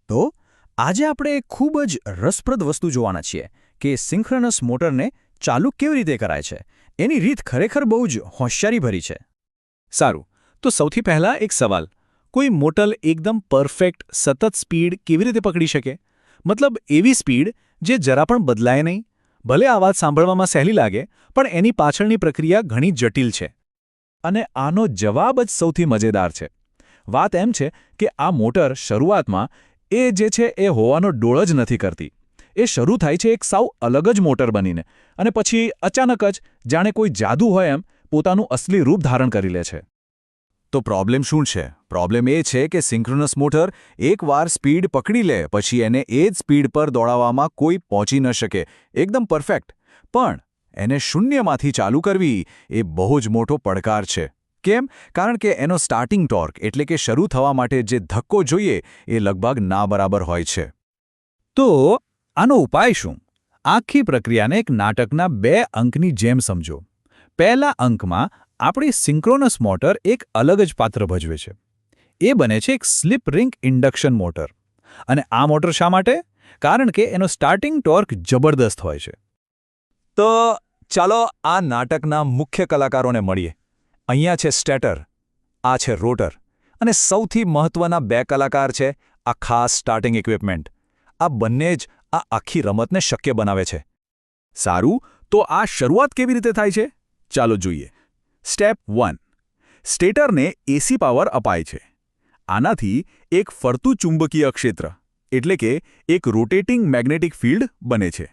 તો આજે આપણે એક ખૂબ જ રસપ્રદ વસ્તુ જોવાના છીએ કે સિન્ક્રોનસ મોટરને ચાલુ કેવી રીતે કરાય છે. એની રીત ખરેખર બહુ જ હોશિયારીભરી છે. સારું, તો સૌથી પહેલા એક સવાલ. કોઈ મોટર એકદમ પરફેક્ટ સતત સ્પીડ કેવી રીતે પકડી શકે? મતલબ એવી સ્પીડ જે જરા પણ બદલાય નહીં. ભલે આ વાત સાંભળવામાં સહેલી લાગે, પણ એની પાછળની પ્રક્રિયા ઘણી જટિલ છે. અને આનો જવાબ જ સૌથી મજેદાર છે. વાત એમ છે કે આ મોટર શરૂઆતમાં એ જે છે એ હોવાનો ડોળ જ નથી કરતી. એ શરૂ થાય છે એક સાવ અલગ જ મોટર બનીને, અને પછી અચાનક જ જાણે કોઈ જાદુ હોય એમ પોતાનું અસલી રૂપ ધારણ કરી લે છે. તો પ્રોબ્લેમ શું છે? પ્રોબ્લેમ એ છે કે સિન્ક્રોનસ મોટર એકવાર સ્પીડ પકડી લે પછી એને એ જ સ્પીડ પર દોડાવવામાં કોઈ પહોંચી ન શકે, એકદમ પરફેક્ટ. પણ એને શૂન્યમાંથી ચાલુ કરવી એ બહુ જ મોટો પડકાર છે. કેમ? કારણ કે એનો સ્ટાર્ટિંગ ટોર્ક એટલે કે શરૂ થવા માટે જે ધક્કો જોઈએ એ લગભગ ના બરાબર હોય છે. તો આનો ઉપાય શું? આખી પ્રક્રિયાને એક નાટકના 2 અંકની જેમ સમજો. પહેલા અંકમાં આપણી સિન્ક્રોનસ મોટર એક અલગ જ પાત્ર ભજવે છે. એ બને છે એક સ્લિપ રિંગ ઇન્ડક્શન મોટર. અને આ મોટર શા માટે? કારણ કે એનો સ્ટાર્ટિંગ ટોર્ક જબરદસ્ત હોય છે. તો ચાલો આ નાટકના મુખ્ય કલાકારોને મળીએ. અહીંયા છે સ્ટેટર, આ છે રોટર, અને સૌથી મહત્વના 2 કલાકાર છે આ ખાસ સ્ટાર્ટિંગ ઇક્વિપમેન્ટ. આ બંને જ આ આખી રમતને શક્ય બનાવે છે. સારું, તો આ શરૂઆત કેવી રીતે થાય છે? ચાલો જોઈએ. સ્ટેપ 1. સ્ટેટરને એસી પાવર અપાય છે. આનાથી એક ફરતું ચુંબકીય ક્ષેત્ર એટલે કે એક રોટેટિંગ મેગ્નેટિક ફિલ્ડ બને છે.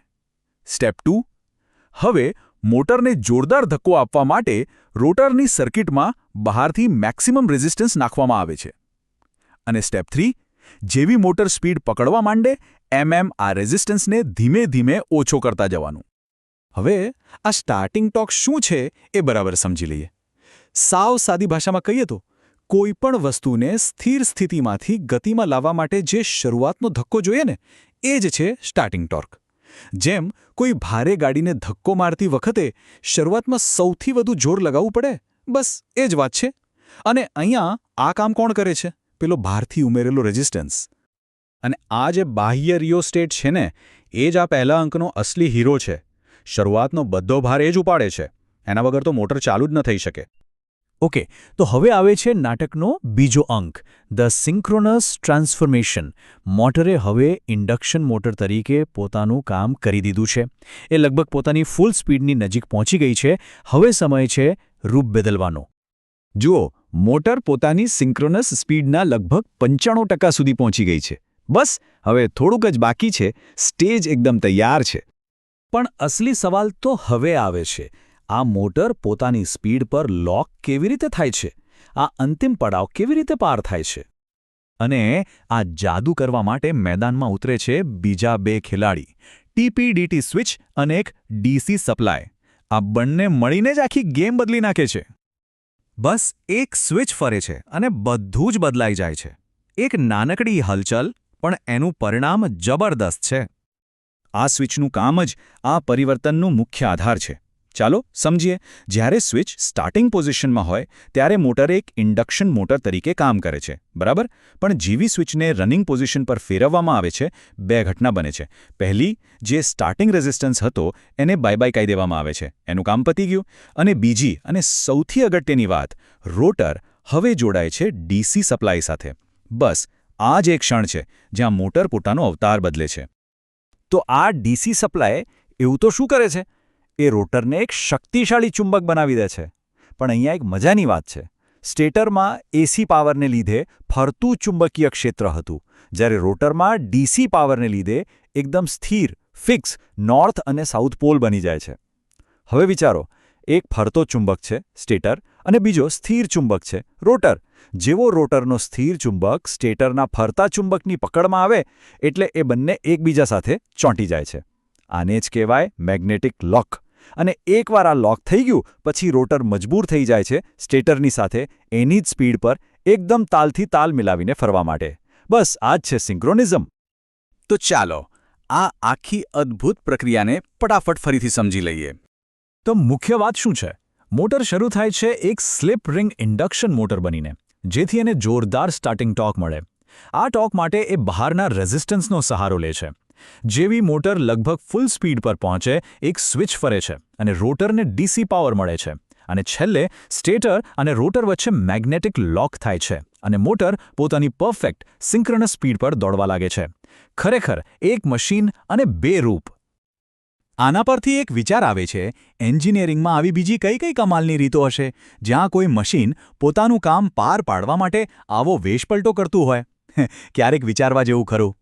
સ્ટેપ 2. હવે મોટરને જોરદાર ધક્કો આપવા માટે રોટરની સર્કિટમાં બહારથી મેક્સિમમ રેઝિસ્ટન્સ નાખવામાં આવે છે. અને સ્ટેપ 3. જેવી મોટર સ્પીડ પકડવા માંડે આ રેઝિસ્ટન્સને ધીમે ધીમે ઓછો કરતા જવાનું. હવે આ સ્ટાર્ટિંગ ટોર્ક શું છે એ બરાબર સમજી લઈએ. સાવ સાદી ભાષામાં કહીએ તો કોઈ પણ વસ્તુને સ્થિર સ્થિતિમાંથી ગતિમાં લાવવા માટે જે શરૂઆતનો ધક્કો જોઈએ ને એ જ છે સ્ટાર્ટિંગ ટોર્ક. જેમ કોઈ ભારે ગાડીને ધક્કો મારતી વખતે શરૂઆતમાં સૌથી વધુ જોર લગાવવું પડે, બસ એ જ વાત છે. અને અહીંયા આ કામ કોણ કરે છે? પેલો બહારથી ઉમેરેલો રેઝિસ્ટન્સ. અને આ જે બાહ્ય રિયોસ્ટેટ છે ને એ જ આ પહેલા અંકનો અસલી હીરો છે. શરૂઆતનો બધો ભાર એ જ ઉપાડે છે. એના વગર તો મોટર ચાલુ જ ન થઈ શકે. ઓકે, તો હવે આવે છે નાટકનો બીજો અંક, ધ સિન્ક્રોનસ ટ્રાન્સફોર્મેશન. મોટરે હવે ઇન્ડક્શન મોટર તરીકે પોતાનું કામ કરી દીધું છે. એ લગભગ પોતાની ફૂલ સ્પીડની નજીક પહોંચી ગઈ છે. હવે સમય છે રૂપ બદલવાનો. જુઓ, મોટર પોતાની સિન્ક્રોનસ સ્પીડના લગભગ 95% સુધી પહોંચી ગઈ છે. બસ હવે થોડુંક જ બાકી છે. સ્ટેજ એકદમ તૈયાર છે. પણ અસલી સવાલ તો હવે આવે છે. આ મોટર પોતાની સ્પીડ પર લોક કેવી રીતે થાય છે? આ અંતિમ પડાવ કેવી રીતે પાર થાય છે? અને આ જાદુ કરવા માટે મેદાનમાં ઉતરે છે બીજા 2 ખેલાડી, TPDT સ્વિચ અને એક DC સપ્લાય. આ બંને મળીને જ આખી ગેમ બદલી નાખે છે. બસ એક સ્વિચ ફરે છે અને બધું જ બદલાઈ જાય છે. એક નાનકડી હલચલ, પણ એનું પરિણામ જબરદસ્ત છે. આ સ્વિચનું કામ જ આ પરિવર્તનનું મુખ્ય આધાર છે. ચાલો સમજીએ. જ્યારે સ્વિચ સ્ટાર્ટિંગ પોઝિશનમાં હોય ત્યારે મોટર એક ઇન્ડક્શન મોટર તરીકે કામ કરે છે, બરાબર? પણ જેવી સ્વિચને રનિંગ પોઝિશન પર ફેરવવામાં આવે છે 2 ઘટના બને છે. પહેલી, જે સ્ટાર્ટિંગ રેઝિસ્ટન્સ હતો એને બાય કહી દેવામાં આવે છે, એનું કામ પતી ગયું. અને બીજી અને સૌથી અગત્યની વાત, રોટર હવે જોડાય છે DC સપ્લાય સાથે. બસ આ જ એક ક્ષણ છે જ્યાં મોટર પોતાનો અવતાર બદલે છે. તો આ DC સપ્લાય એવું તો શું કરે છે? એ રોટરને એક શક્તિશાળી ચુંબક બનાવી દે છે. પણ અહીંયા એક મજાની વાત છે. સ્ટેટરમાં એસી પાવરને લીધે ફરતું ચુંબકીય ક્ષેત્ર હતું, જ્યારે રોટરમાં DC પાવરને લીધે એકદમ સ્થિર, ફિક્સ નોર્થ અને સાઉથ પોલ બની જાય છે. હવે વિચારો, એક ફરતો ચુંબક છે સ્ટેટર અને બીજો સ્થિર ચુંબક છે રોટર. જેવો રોટરનો સ્થિર ચુંબક સ્ટેટરના ફરતા ચુંબકની પકડમાં આવે એટલે એ બંને એકબીજા સાથે ચોંટી જાય છે. આને જ કહેવાય મેગ્નેટિક લોક. અને એકવાર આ લોક થઈ ગયું પછી રોટર મજબૂર થઈ જાય છે સ્ટેટરની સાથે એની જ સ્પીડ પર એકદમ તાલથી તાલ મિલાવીને ફરવા માટે. બસ આ જ છે સિન્ક્રોનિઝમ. તો ચાલો આ આખી અદ્ભુત પ્રક્રિયાને ફટાફટ ફરીથી સમજી લઈએ. તો મુખ્ય વાત શું છે? મોટર શરૂ થાય છે એક સ્લિપ રિંગ ઇન્ડક્શન મોટર બનીને, જેથી એને જોરદાર સ્ટાર્ટિંગ ટોર્ક મળે. આ ટોર્ક માટે એ બહારના રેઝિસ્ટન્સનો સહારો લે છે. જેવી મોટર લગભગ ફૂલ સ્પીડ પર પહોંચે, એક સ્વિચ ફરે છે અને રોટરને ડીસી પાવર મળે છે, અને છેલ્લે સ્ટેટર અને રોટર વચ્ચે મેગ્નેટિક લોક થાય છે અને મોટર પોતાની પરફેક્ટ સિન્ક્રનસ સ્પીડ પર દોડવા લાગે છે. ખરેખર એક મશીન અને બે રૂપ. આના પરથી એક વિચાર આવે છે, એન્જિનિયરિંગમાં આવી બીજી કઈ કઈ કમાલની રીતો હશે જ્યાં કોઈ મશીન પોતાનું કામ પાર પાડવા માટે આવો વેશપલટો કરતું હોય? ક્યારેક વિચારવા જેવું ખરું.